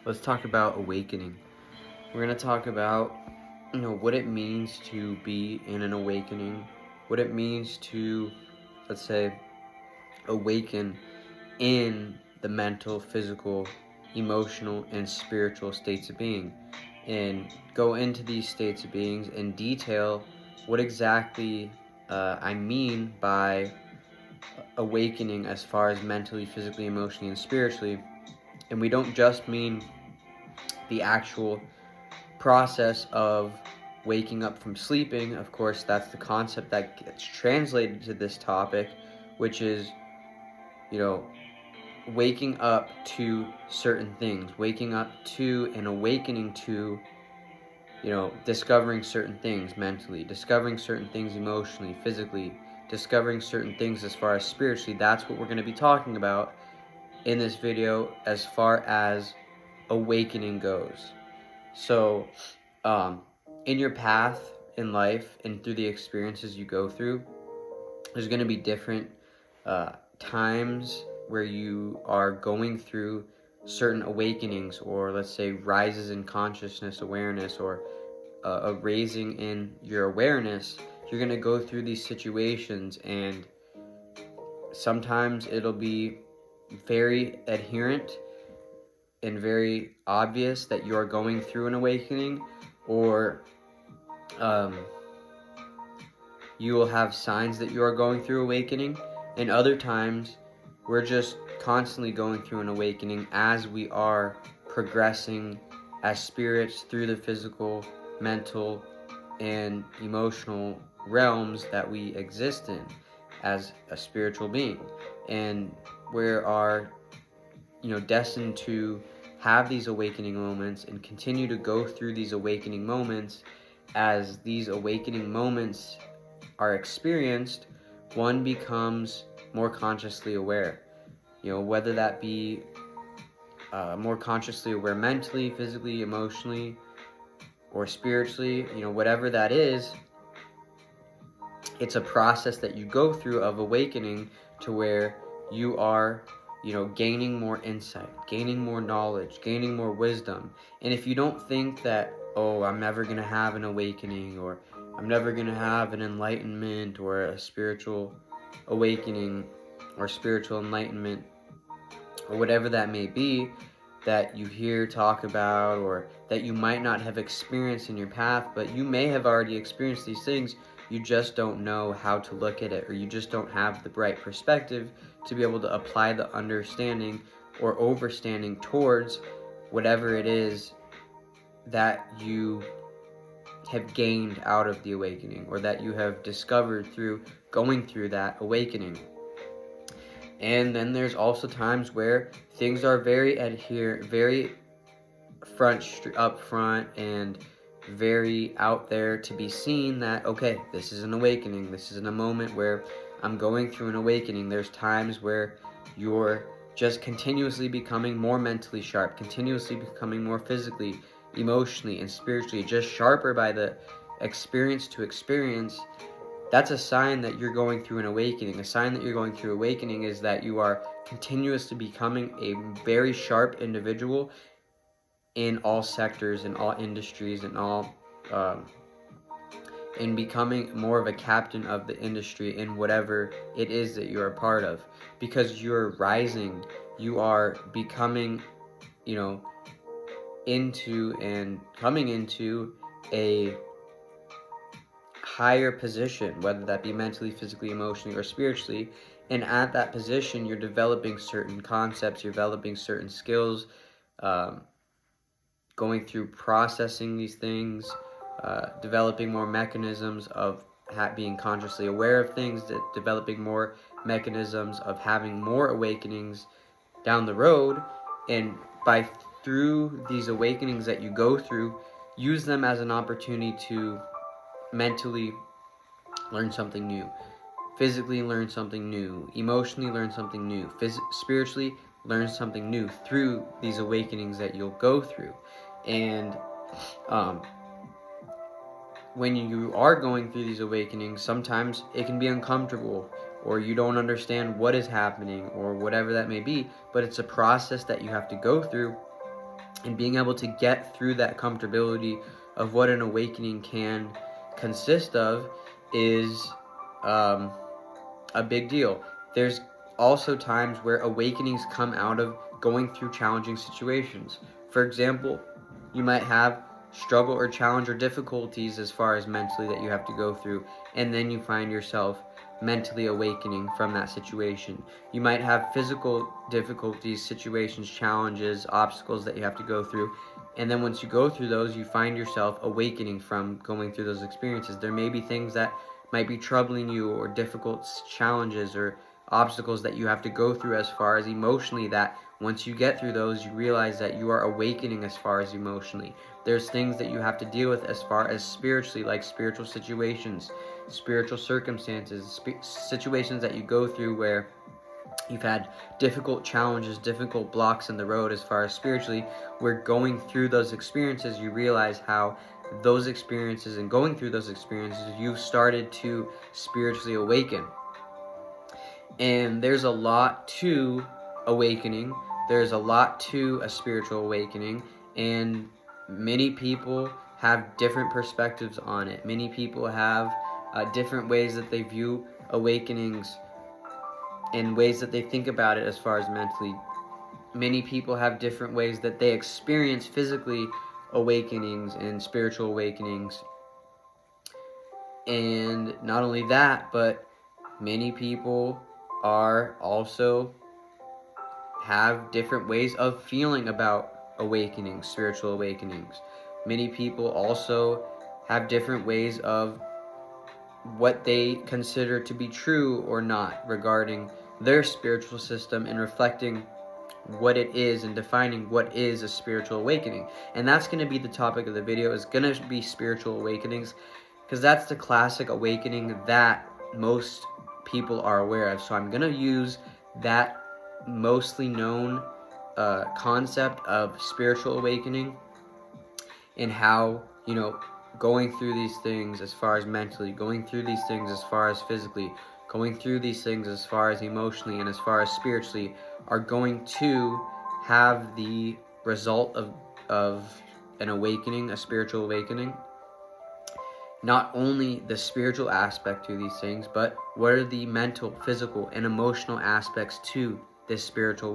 let's talk about awakening. We're going to talk about, what it means to be in an awakening, what it means to, let's say, awaken in the mental, physical, emotional, and spiritual states of being, and go into these states of beings and detail what exactly I mean by awakening as far as mentally, physically, emotionally, and spiritually. And we don't just mean the actual process of waking up from sleeping. Of course, that's the concept that gets translated to this topic, which is, waking up to certain things, waking up to and awakening to, discovering certain things mentally, discovering certain things emotionally, physically, discovering certain things as far as spiritually. That's what we're going to be talking about in this video as far as awakening goes. So, in your path in life and through the experiences you go through, there's going to be different times where you are going through certain awakenings, or let's say rises in consciousness awareness, or a raising in your awareness. You're going to go through these situations, and sometimes it'll be very adherent and very obvious that you are going through an awakening, or you will have signs that you are going through awakening. And other times we're just constantly going through an awakening as we are progressing as spirits through the physical, mental, and emotional realms that we exist in as a spiritual being. And we are, destined to have these awakening moments and continue to go through these awakening moments. As these awakening moments are experienced, one becomes more consciously aware, whether that be more consciously aware mentally, physically, emotionally, or spiritually, whatever that is. It's a process that you go through of awakening to where you are, gaining more insight, gaining more knowledge, gaining more wisdom. And if you don't think that, oh, I'm never going to have an awakening, or I'm never going to have an enlightenment, or a spiritual awakening, or spiritual enlightenment, or whatever that may be, that you hear talk about, or that you might not have experienced in your path, but you may have already experienced these things. You just don't know how to look at it, or you just don't have the right perspective to be able to apply the understanding or overstanding towards whatever it is that you have gained out of the awakening, or that you have discovered through going through that awakening. And then there's also times where things are very very up front, and very out there to be seen, that, okay, this is an awakening. This is in a moment where I'm going through an awakening. There's times where you're just continuously becoming more mentally sharp, continuously becoming more physically, emotionally, and spiritually just sharper by the experience to experience. That's a sign that you're going through an awakening. A sign that you're going through awakening is that you are continuously becoming a very sharp individual in all sectors, in all industries, in all, and becoming more of a captain of the industry in whatever it is that you're a part of. Because you're rising, you are becoming, into and coming into a higher position, whether that be mentally, physically, emotionally, or spiritually. And at that position, you're developing certain concepts, you're developing certain skills, going through processing these things, developing more mechanisms of being consciously aware of things, developing more mechanisms of having more awakenings down the road. And through these awakenings that you go through, use them as an opportunity to mentally learn something new, physically learn something new, emotionally learn something new, spiritually learn something new through these awakenings that you'll go through. And when you are going through these awakenings, sometimes it can be uncomfortable, or you don't understand what is happening, or whatever that may be, but it's a process that you have to go through and being able to get through that comfortability of what an awakening can consist of is a big deal. There's also times where awakenings come out of going through challenging situations. For example, you might have struggle or challenge or difficulties as far as mentally that you have to go through, and then you find yourself mentally awakening from that situation. You might have physical difficulties, situations, challenges, obstacles that you have to go through, and then once you go through those, you find yourself awakening from going through those experiences. There may be things that might be troubling you, or difficult challenges or obstacles that you have to go through as far as emotionally, that once you get through those, you realize that you are awakening as far as emotionally. There's things that you have to deal with as far as spiritually, like spiritual situations, spiritual circumstances, situations that you go through where you've had difficult challenges, difficult blocks in the road as far as spiritually. We're going through those experiences, you realize how those experiences and going through those experiences, you've started to spiritually awaken. And there's a lot to awakening. There's a lot to a spiritual awakening, and many people have different perspectives on it. Many people have different ways that they view awakenings and ways that they think about it as far as mentally. Many people have different ways that they experience physically awakenings and spiritual awakenings. And not only that, but many people are also have different ways of feeling about awakenings, spiritual awakenings. Many people also have different ways of what they consider to be true or not regarding their spiritual system, and reflecting what it is and defining what is a spiritual awakening. And that's going to be the topic of the video, is going to be spiritual awakenings, because that's the classic awakening that most people are aware of. So I'm going to use that mostly known concept of spiritual awakening, and how, going through these things as far as mentally, going through these things as far as physically, going through these things as far as emotionally and as far as spiritually, are going to have the result of an awakening, a spiritual awakening. Not only the spiritual aspect to these things, but what are the mental, physical, and emotional aspects to this spiritual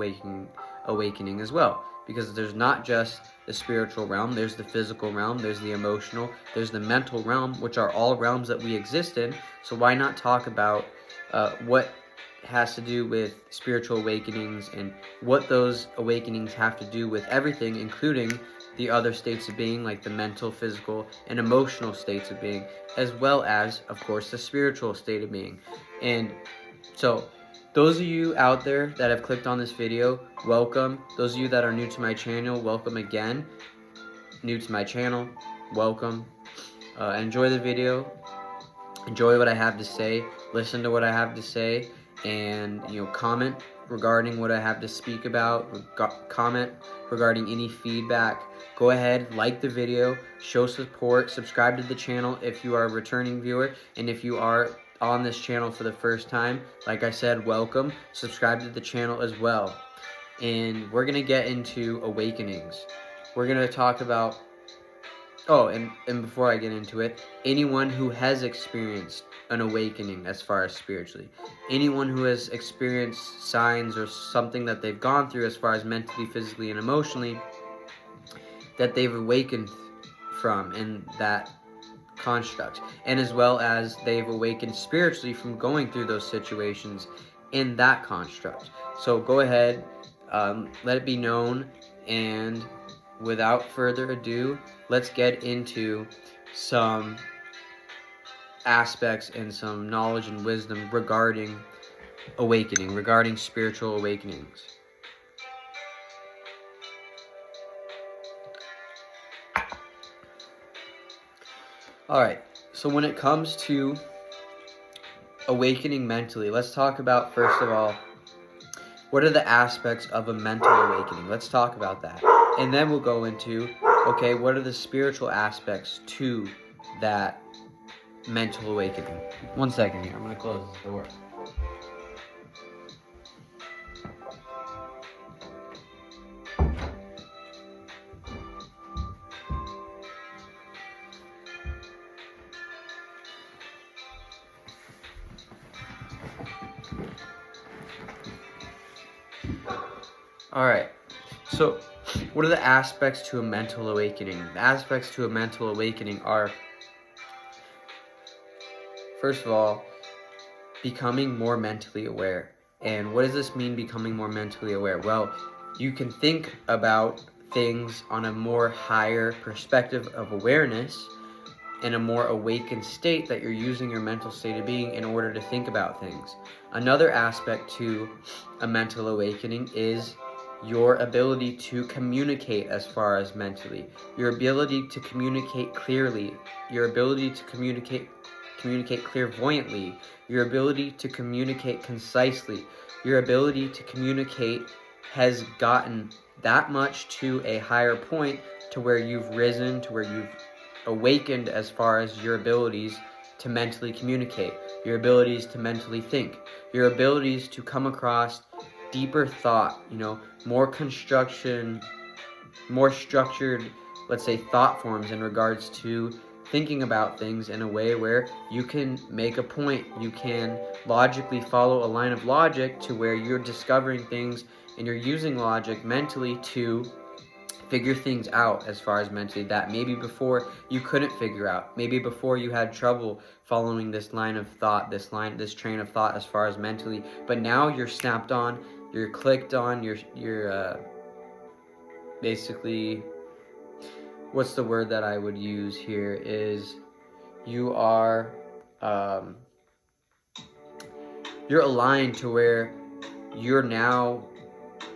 awakening as well. Because there's not just the spiritual realm, there's the physical realm, there's the emotional, there's the mental realm, which are all realms that we exist in. So why not talk about what has to do with spiritual awakenings, and what those awakenings have to do with everything, including the other states of being, like the mental, physical, and emotional states of being, as well as, of course, the spiritual state of being. And so, those of you out there that have clicked on this video, welcome. Those of you that are new to my channel, welcome again. New to my channel, welcome. Enjoy the video. Enjoy what I have to say. Listen to what I have to say. And, comment regarding what I have to speak about. Comment regarding any feedback. Go ahead, like the video, show support, subscribe to the channel if you are a returning viewer, and if you are on this channel for the first time, like I said, welcome. Subscribe to the channel as well. And we're going to get into awakenings. We're going to talk about, and before I get into it, anyone who has experienced an awakening as far as spiritually, anyone who has experienced signs or something that they've gone through as far as mentally, physically, and emotionally, that they've awakened from in that construct, and as well as they've awakened spiritually from going through those situations in that construct. So go ahead, let it be known, and without further ado, let's get into some aspects and some knowledge and wisdom regarding awakening, regarding spiritual awakenings. Alright, so when it comes to awakening mentally, let's talk about, first of all, what are the aspects of a mental awakening? Let's talk about that. And then we'll go into, okay, what are the spiritual aspects to that mental awakening? One second here, I'm going to close this door. All right. So, what are the aspects to a mental awakening? The aspects to a mental awakening are, first of all, becoming more mentally aware. And what does this mean, becoming more mentally aware? Well, you can think about things on a more higher perspective of awareness, in a more awakened state, that you're using your mental state of being in order to think about things. Another aspect to a mental awakening is your ability to communicate as far as mentally. Your ability to communicate clearly. Your ability to communicate clairvoyantly. Your ability to communicate concisely. Your ability to communicate has gotten that much to a higher point, to where you've risen, to where you've awakened as far as your abilities to mentally communicate, your abilities to mentally think, your abilities to come across deeper thought, more structured, let's say, thought forms in regards to thinking about things in a way where you can make a point, you can logically follow a line of logic to where you're discovering things and you're using logic mentally to figure things out as far as mentally that maybe before you couldn't figure out. Maybe before you had trouble following this line of thought, this train of thought as far as mentally, but now you're snapped on, you're clicked on, you're basically, what's the word that I would use here, is you are you're aligned to where you're now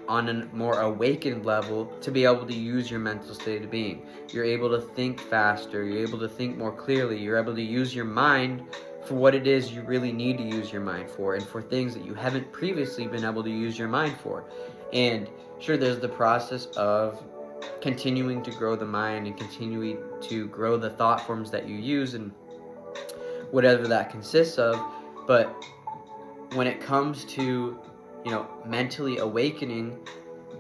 on a more awakened level to be able to use your mental state of being. You're able to think faster, you're able to think more clearly, you're able to use your mind for what it is you really need to use your mind for, and for things that you haven't previously been able to use your mind for. And sure, there's the process of continuing to grow the mind and continuing to grow the thought forms that you use and whatever that consists of, but when it comes to mentally awakening,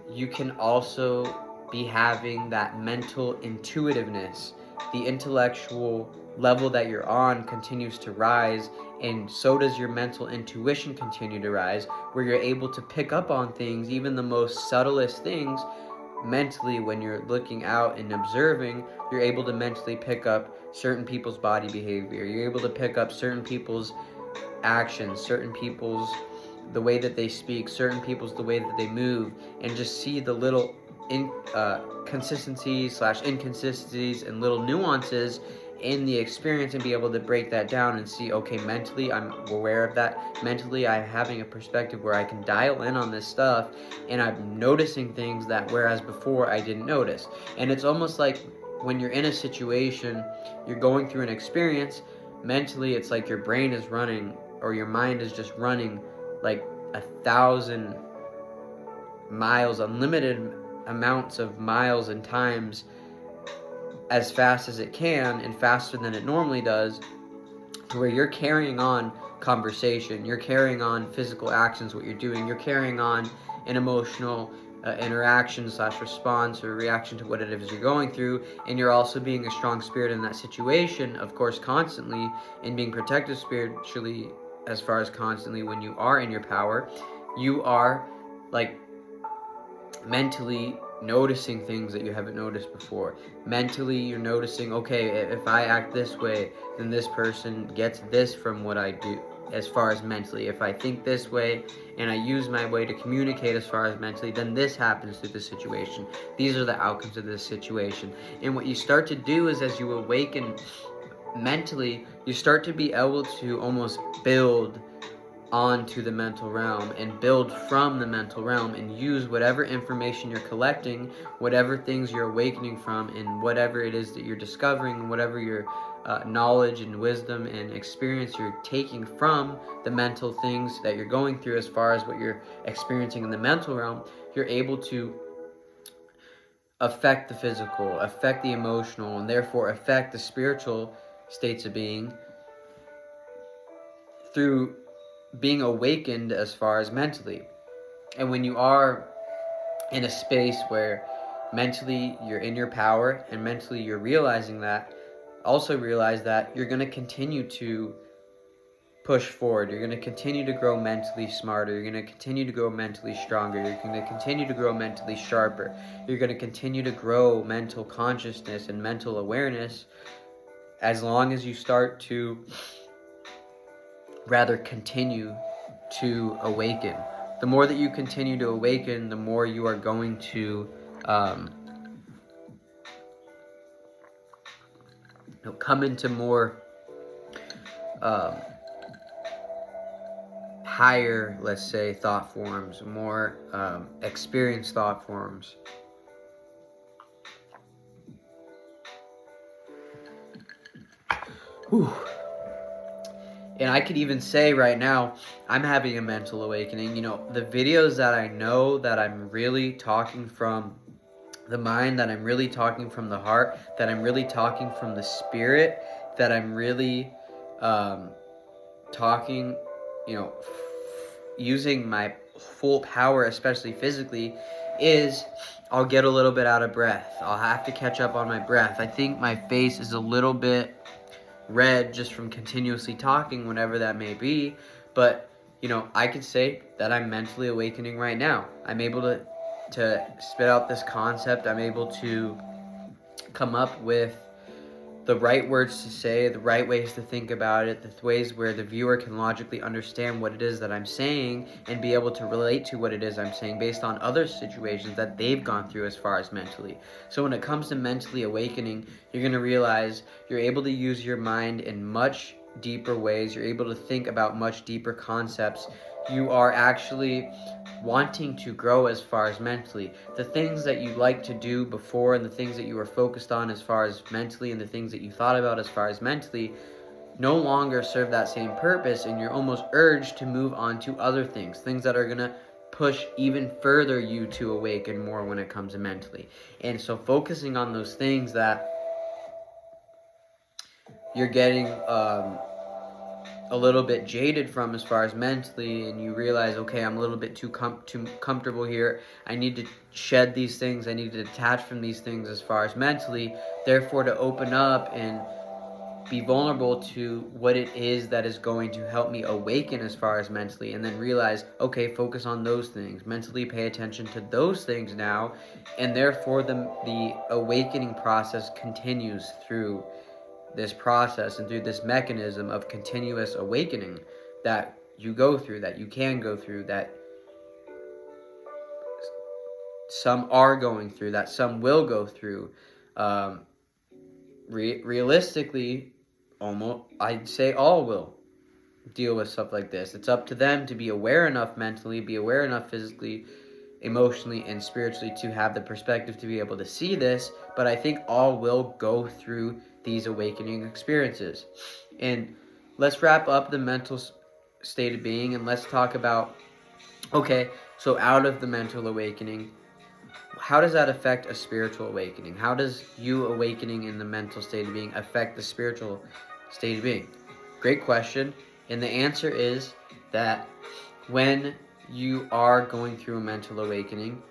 you can also be having that mental intuitiveness. The intellectual level that you're on continues to rise, and so does your mental intuition continue to rise, where you're able to pick up on things, even the most subtlest things, mentally. When you're looking out and observing, you're able to mentally pick up certain people's body behavior. You're able to pick up certain people's actions, certain people's the way that they speak, certain people's the way that they move, and just see the little inconsistencies and little nuances in the experience, and be able to break that down and see, okay, mentally I'm aware of that. Mentally I'm having a perspective where I can dial in on this stuff, and I'm noticing things that whereas before I didn't notice. And it's almost like when you're in a situation, you're going through an experience, mentally it's like your brain is running, or your mind is just running like 1,000 miles, unlimited amounts of miles and times, as fast as it can and faster than it normally does, to where you're carrying on conversation, you're carrying on physical actions, what you're doing, you're carrying on an emotional interaction / response or reaction to what it is you're going through, and you're also being a strong spirit in that situation, of course, constantly, and being protected spiritually as far as constantly. When you are in your power, you are like mentally noticing things that you haven't noticed before. Mentally you're noticing, okay, if I act this way, then this person gets this from what I do. As far as mentally, if I think this way and I use my way to communicate as far as mentally, then this happens to the situation. These are the outcomes of this situation. And what you start to do is, as you awaken mentally, you start to be able to almost build onto the mental realm and build from the mental realm, and use whatever information you're collecting, whatever things you're awakening from, and whatever it is that you're discovering, whatever your knowledge and wisdom and experience you're taking from the mental things that you're going through, as far as what you're experiencing in the mental realm, you're able to affect the physical, affect the emotional, and therefore affect the spiritual states of being through being awakened as far as mentally. And when you are in a space where mentally you're in your power, and mentally you're realizing that, also realize that you're going to continue to push forward. You're going to continue to grow mentally smarter. You're going to continue to grow mentally stronger. You're going to continue to grow mentally sharper. You're going to continue to grow mental consciousness and mental awareness as long as you start to rather continue to awaken. The more that you continue to awaken, the more you are going to come into more higher, let's say, thought forms, more experienced thought forms. Whew. And I could even say right now, I'm having a mental awakening. You know, the videos that I know that I'm really talking from the mind, that I'm really talking from the heart, that I'm really talking from the spirit, that I'm really talking, you know, using my full power, especially physically, is I'll get a little bit out of breath. I'll have to catch up on my breath. I think my face is a little bit red just from continuously talking, whenever that may be. But, you know, I could say that I'm mentally awakening right now. I'm able to spit out this concept. I'm able to come up with the right words to say, the right ways to think about it, the ways where the viewer can logically understand what it is that I'm saying and be able to relate to what it is I'm saying based on other situations that they've gone through as far as mentally. So when it comes to mentally awakening, you're going to realize you're able to use your mind in much deeper ways. You're able to think about much deeper concepts. You are actually wanting to grow as far as mentally. The things that you like to do before and the things that you were focused on as far as mentally and the things that you thought about as far as mentally no longer serve that same purpose, and you're almost urged to move on to other things that are going to push even further you to awaken more when it comes to mentally. And so focusing on those things that you're getting a little bit jaded from as far as mentally, and you realize, okay, I'm a little bit too comfortable here. I need to shed these things. I need to detach from these things as far as mentally. Therefore, to open up and be vulnerable to what it is that is going to help me awaken as far as mentally, and then realize, okay, focus on those things. Mentally pay attention to those things now, and therefore the awakening process continues through this process and through this mechanism of continuous awakening that you go through, that you can go through, that some are going through, that some will go through. Realistically, almost, I'd say all will deal with stuff like this. It's up to them to be aware enough mentally, be aware enough physically, emotionally, and spiritually to have the perspective to be able to see this. But I think all will go through these awakening experiences. And let's wrap up the mental state of being, and let's talk about, okay, so out of the mental awakening, how does that affect a spiritual awakening? How does you awakening in the mental state of being affect the spiritual state of being? Great question. And the answer is that when you are going through a mental awakening,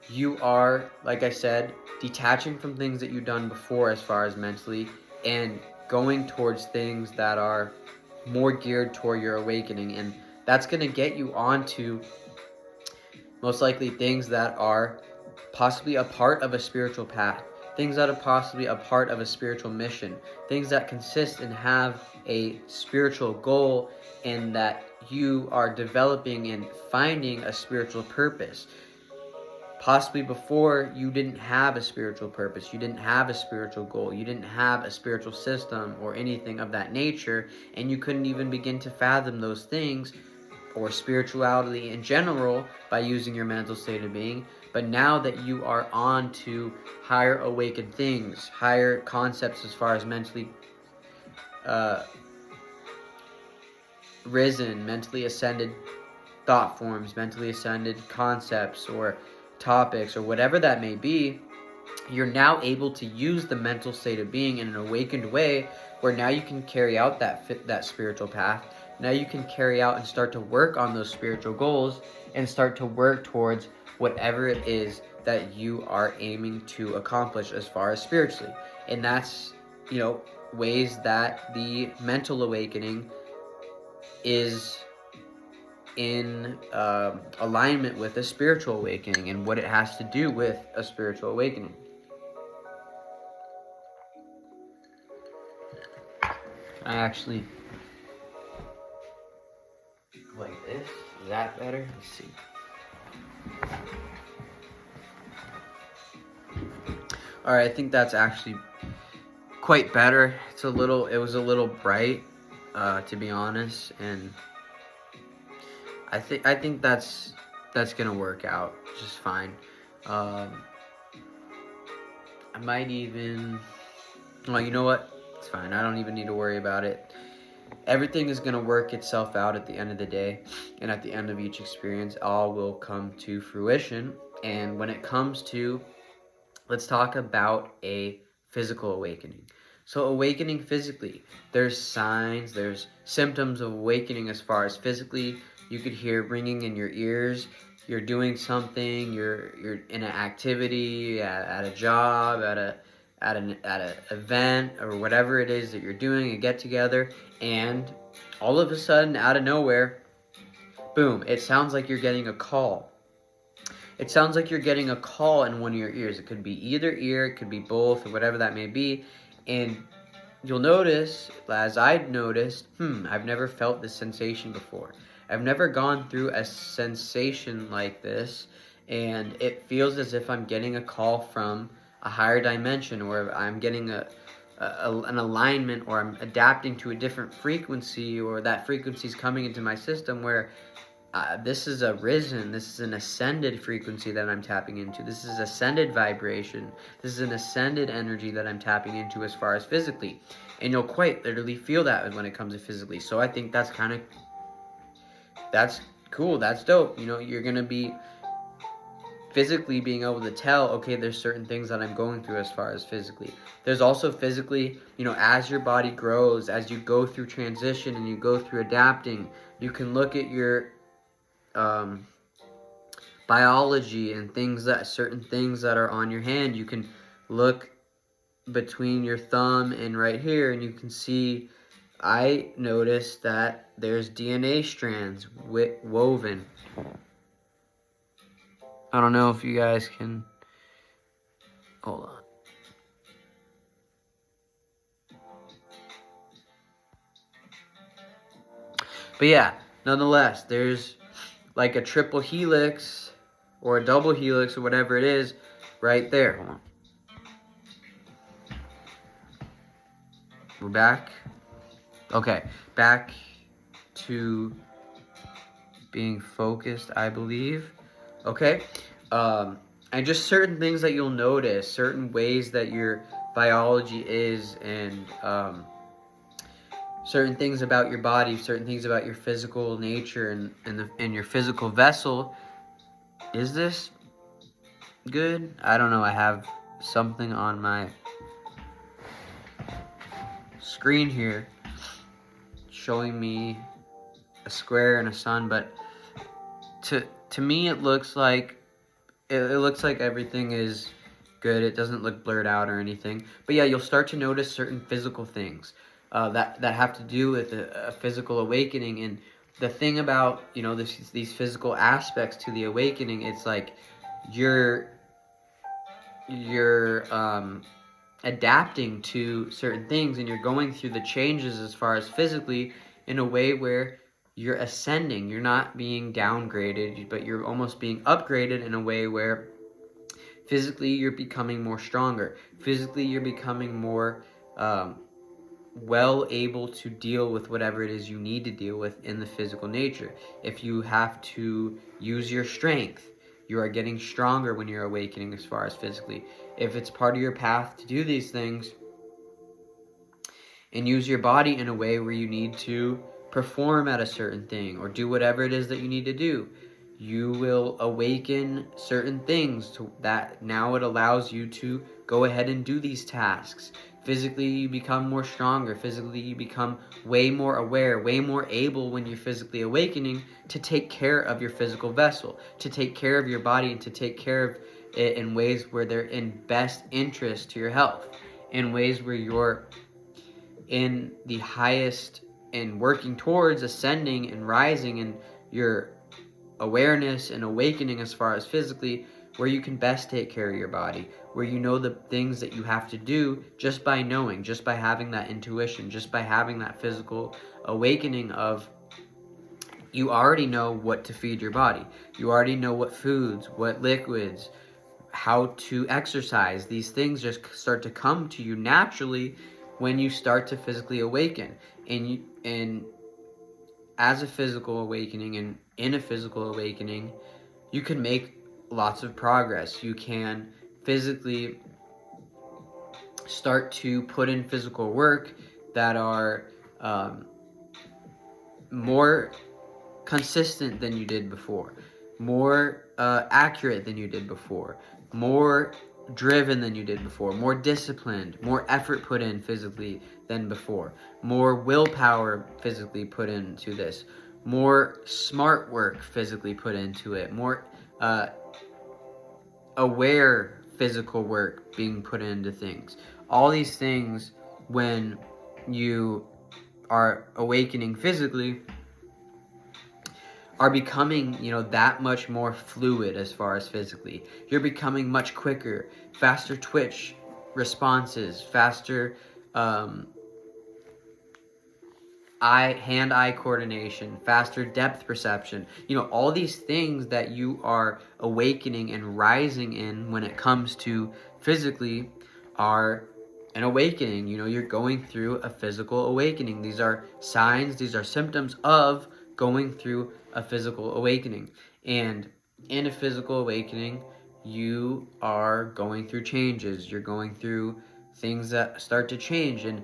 you are, like I said, detaching from things that you've done before as far as mentally, and going towards things that are more geared toward your awakening. And that's going to get you onto most likely things that are possibly a part of a spiritual path, things that are possibly a part of a spiritual mission, things that consist and have a spiritual goal, and that you are developing and finding a spiritual purpose. Possibly before, you didn't have a spiritual purpose, you didn't have a spiritual goal, you didn't have a spiritual system or anything of that nature, and you couldn't even begin to fathom those things or spirituality in general by using your mental state of being. But now that you are on to higher awakened things, higher concepts as far as mentally risen, mentally ascended thought forms, mentally ascended concepts or topics or whatever that may be, you're now able to use the mental state of being in an awakened way, where now you can carry out that spiritual path. Now you can carry out and start to work on those spiritual goals and start to work towards whatever it is that you are aiming to accomplish as far as spiritually. And that's, ways that the mental awakening is in alignment with a spiritual awakening and what it has to do with a spiritual awakening. I actually like this. Is that better? Let's see. All right, I think that's actually quite better. It was a little bright, to be honest, and I think that's gonna work out just fine. I might even, well, you know what? It's fine. I don't even need to worry about it. Everything is gonna work itself out at the end of the day, and at the end of each experience, all will come to fruition. And when it comes to, let's talk about a physical awakening. So awakening physically, there's signs, there's symptoms of awakening as far as physically. You could hear ringing in your ears. You're doing something. You're in an activity, at a job, at an event, or whatever it is that you're doing, a get together, and all of a sudden, out of nowhere, boom! It sounds like you're getting a call. It sounds like you're getting a call in one of your ears. It could be either ear, it could be both, or whatever that may be. And you'll notice, as I've noticed, I've never felt this sensation before. I've never gone through a sensation like this, and it feels as if I'm getting a call from a higher dimension, or I'm getting an alignment, or I'm adapting to a different frequency, or that frequency is coming into my system where this is this is an ascended frequency that I'm tapping into. This is ascended vibration. This is an ascended energy that I'm tapping into as far as physically. And you'll quite literally feel that when it comes to physically. So I think that's cool. That's dope. You know, you're going to be physically being able to tell, okay, there's certain things that I'm going through as far as physically. There's also physically, you know, as your body grows, as you go through transition and you go through adapting, you can look at your biology and certain things that are on your hand. You can look between your thumb and right here, and you can see, I noticed that there's DNA strands woven. I don't know if you guys can, hold on. But yeah, nonetheless, there's like a triple helix or a double helix or whatever it is right there. Hold on. We're back. Okay, back to being focused, I believe. Okay, and just certain things that you'll notice, certain ways that your biology is, and certain things about your body, certain things about your physical nature and your physical vessel. Is this good? I don't know. I have something on my screen here showing me a square and a sun, but to me it looks like everything is good. It doesn't look blurred out or anything. But yeah, you'll start to notice certain physical things that have to do with a physical awakening. And the thing about, you know, these physical aspects to the awakening, it's like you're adapting to certain things, and you're going through the changes as far as physically in a way where you're ascending. You're not being downgraded, but you're almost being upgraded in a way where physically you're becoming more stronger. Physically you're becoming more well able to deal with whatever it is you need to deal with in the physical nature. If you have to use your strength, you are getting stronger when you're awakening as far as physically. If it's part of your path to do these things and use your body in a way where you need to perform at a certain thing or do whatever it is that you need to do, you will awaken certain things to that. Now it allows you to go ahead and do these tasks. Physically, you become more stronger. Physically, you become way more aware, way more able when you're physically awakening to take care of your physical vessel, to take care of your body, and to take care of it in ways where they're in best interest to your health, in ways where you're in the highest and working towards ascending and rising in your awareness and awakening as far as physically, where you can best take care of your body, where you know the things that you have to do just by knowing, just by having that intuition, just by having that physical awakening of you already know what to feed your body. You already know what foods, what liquids, how to exercise. These things just start to come to you naturally when you start to physically awaken. And as a physical awakening and in a physical awakening, you can make lots of progress. You can physically start to put in physical work that are more consistent than you did before, more accurate than you did before, more driven than you did before, more disciplined, more effort put in physically than before, more willpower physically put into this, more smart work physically put into it, more aware physical work being put into things. All these things, when you are awakening physically, are becoming, that much more fluid as far as physically. You're becoming much quicker, faster twitch responses, faster hand-eye coordination, faster depth perception. All these things that you are awakening and rising in when it comes to physically are an awakening. You're going through a physical awakening. These are signs, these are symptoms of going through a physical awakening. And in a physical awakening, you are going through changes. You're going through things that start to change. And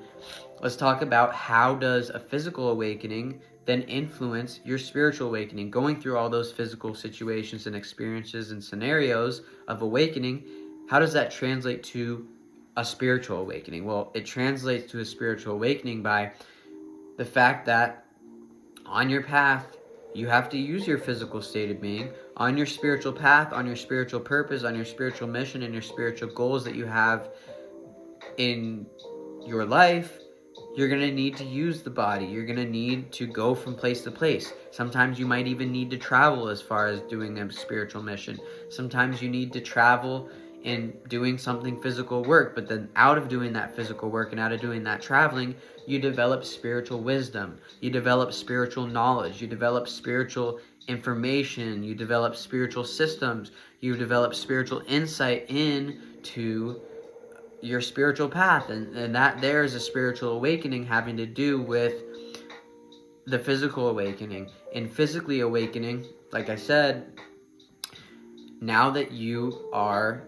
let's talk about how does a physical awakening then influence your spiritual awakening. Going through all those physical situations and experiences and scenarios of awakening, how does that translate to a spiritual awakening? Well, it translates to a spiritual awakening by the fact that on your path, you have to use your physical state of being. On your spiritual path, on your spiritual purpose, on your spiritual mission, and your spiritual goals that you have in your life, you're going to need to use the body. You're going to need to go from place to place. Sometimes you might even need to travel as far as doing a spiritual mission. Sometimes you need to travel in doing something physical work, but then out of doing that physical work and out of doing that traveling, you develop spiritual wisdom, you develop spiritual knowledge, you develop spiritual information, you develop spiritual systems, you develop spiritual insight into your spiritual path, and that there is a spiritual awakening having to do with the physical awakening. And physically awakening, like I said, now that you are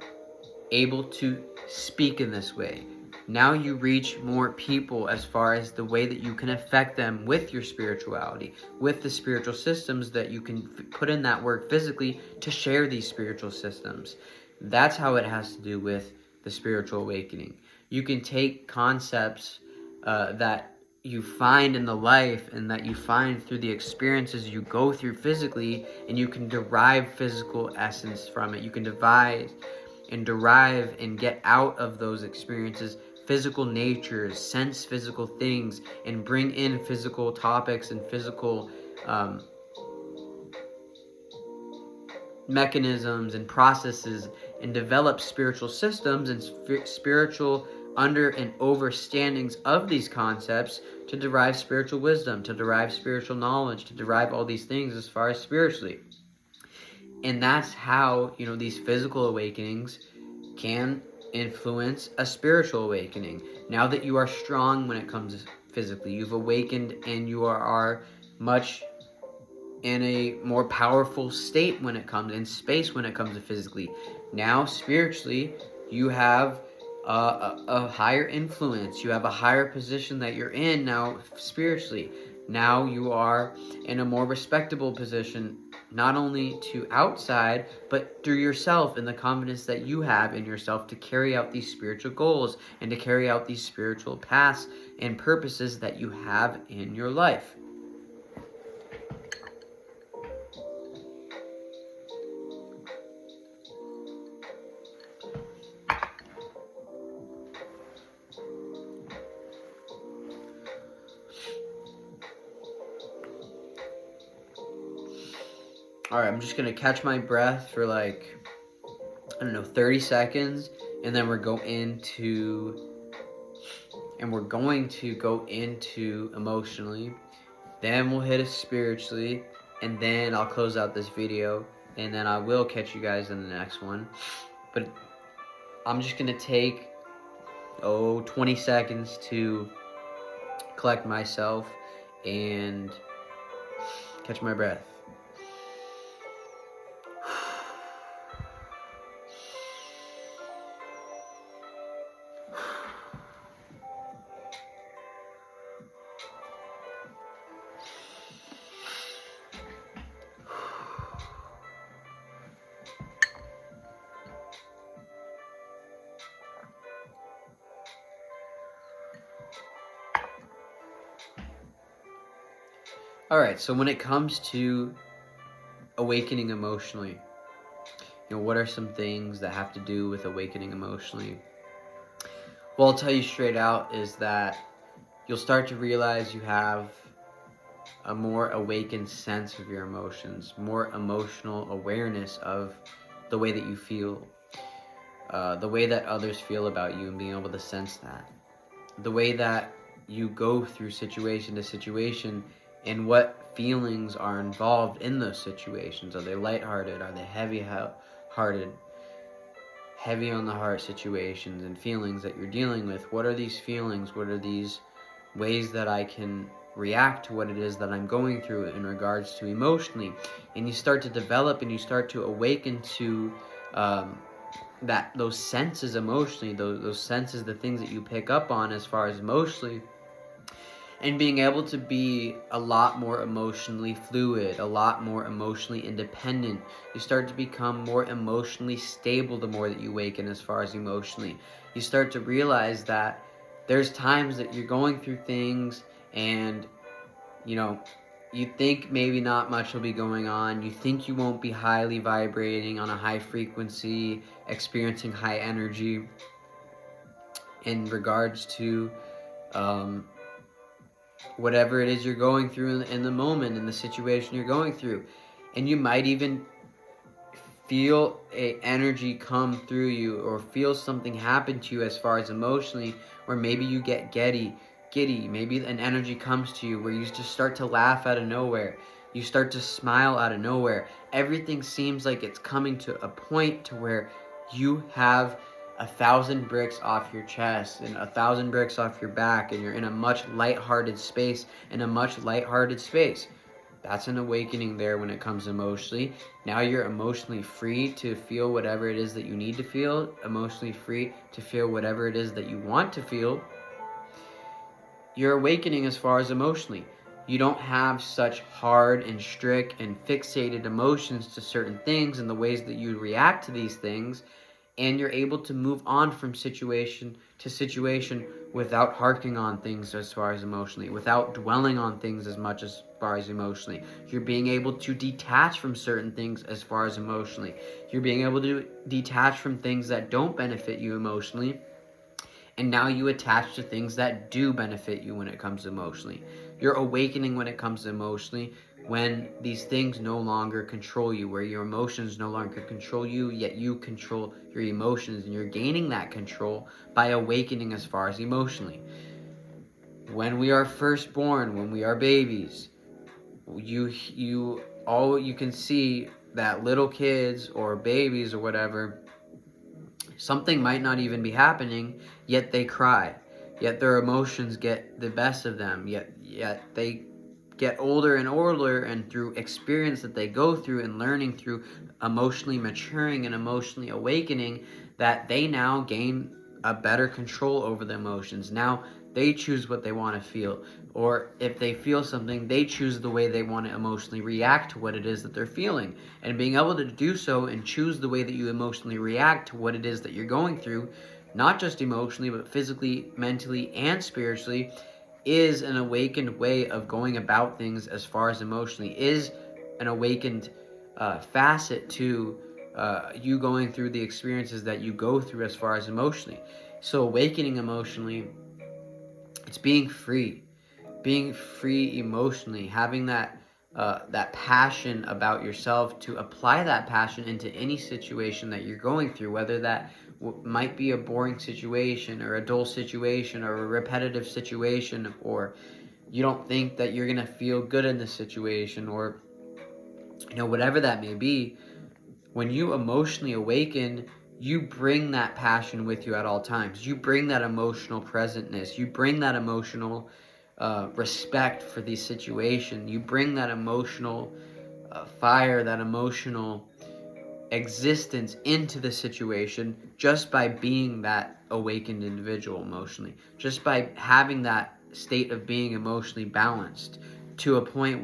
able to speak in this way, now you reach more people as far as the way that you can affect them with your spirituality, with the spiritual systems that you can put in that work physically to share these spiritual systems. That's how it has to do with the spiritual awakening. You can take concepts that you find in the life and that you find through the experiences you go through physically, and you can derive physical essence from it. You can derive and get out of those experiences physical natures, sense physical things, and bring in physical topics and physical mechanisms and processes, and develop spiritual systems and spiritual under and overstandings of these concepts to derive spiritual wisdom, to derive spiritual knowledge, to derive all these things as far as spiritually. And that's how, these physical awakenings can influence a spiritual awakening. Now that you are strong when it comes physically, you've awakened and you are much in a more powerful state when it comes in space, when it comes to physically. Now spiritually, you have a higher influence. You have a higher position that you're in now spiritually. Now you are in a more respectable position, not only to outside, but through yourself and the confidence that you have in yourself to carry out these spiritual goals and to carry out these spiritual paths and purposes that you have in your life. All right, I'm just going to catch my breath for like, 30 seconds, and then we're going to go into emotionally. Then we'll hit it spiritually, and then I'll close out this video, and then I will catch you guys in the next one. But I'm just going to take 20 seconds to collect myself and catch my breath. All right, so when it comes to awakening emotionally, what are some things that have to do with awakening emotionally? Well, I'll tell you straight out is that you'll start to realize you have a more awakened sense of your emotions, more emotional awareness of the way that you feel, the way that others feel about you, and being able to sense that, the way that you go through situation to situation, and what feelings are involved in those situations. Are they lighthearted? Are they heavy-hearted? Heavy on the heart situations and feelings that you're dealing with. What are these feelings? What are these ways that I can react to what it is that I'm going through in regards to emotionally? And you start to develop and you start to awaken to those senses emotionally, those senses, the things that you pick up on as far as emotionally, and being able to be a lot more emotionally fluid, a lot more emotionally independent. You start to become more emotionally stable the more that you awaken as far as emotionally. You start to realize that there's times that you're going through things and, you think maybe not much will be going on. You think you won't be highly vibrating on a high frequency, experiencing high energy in regards to whatever it is you're going through in the moment, in the situation you're going through. And you might even feel a energy come through you, or feel something happen to you as far as emotionally, where maybe you get giddy, maybe an energy comes to you where you just start to laugh out of nowhere, you start to smile out of nowhere. Everything seems like it's coming to a point to where you have 1,000 bricks off your chest and 1,000 bricks off your back, and you're in a much lighthearted space, That's an awakening there when it comes emotionally. Now you're emotionally free to feel whatever it is that you need to feel, emotionally free to feel whatever it is that you want to feel. You're awakening as far as emotionally. You don't have such hard and strict and fixated emotions to certain things and the ways that you react to these things, and you're able to move on from situation to situation without harking on things as far as emotionally, without dwelling on things as much as far as emotionally. You're being able to detach from certain things as far as emotionally. You're being able to detach from things that don't benefit you emotionally, and now you attach to things that do benefit you when it comes emotionally. You're awakening when it comes emotionally, when these things no longer control you, where your emotions no longer control you, yet you control your emotions, and you're gaining that control by awakening as far as emotionally. When we are first born, when we are babies, you can see that little kids or babies or whatever, something might not even be happening, yet they cry. Yet their emotions get the best of them. Yet they get older and older, and through experience that they go through and learning through emotionally maturing and emotionally awakening, that they now gain a better control over the emotions. Now they choose what they want to feel, or if they feel something, they choose the way they want to emotionally react to what it is that they're feeling. And being able to do so and choose the way that you emotionally react to what it is that you're going through, not just emotionally, but physically, mentally, and spiritually, is an awakened way of going about things as far as emotionally, is an awakened facet to you going through the experiences that you go through as far as emotionally. So awakening emotionally, it's being free emotionally, having that that passion about yourself, to apply that passion into any situation that you're going through, whether that might be a boring situation or a dull situation or a repetitive situation, or you don't think that you're going to feel good in this situation, or whatever that may be. When you emotionally awaken, you bring that passion with you at all times. You bring that emotional presentness. You bring that emotional respect for the situation. You bring that emotional fire, that emotional existence into the situation, just by being that awakened individual emotionally, just by having that state of being emotionally balanced to a point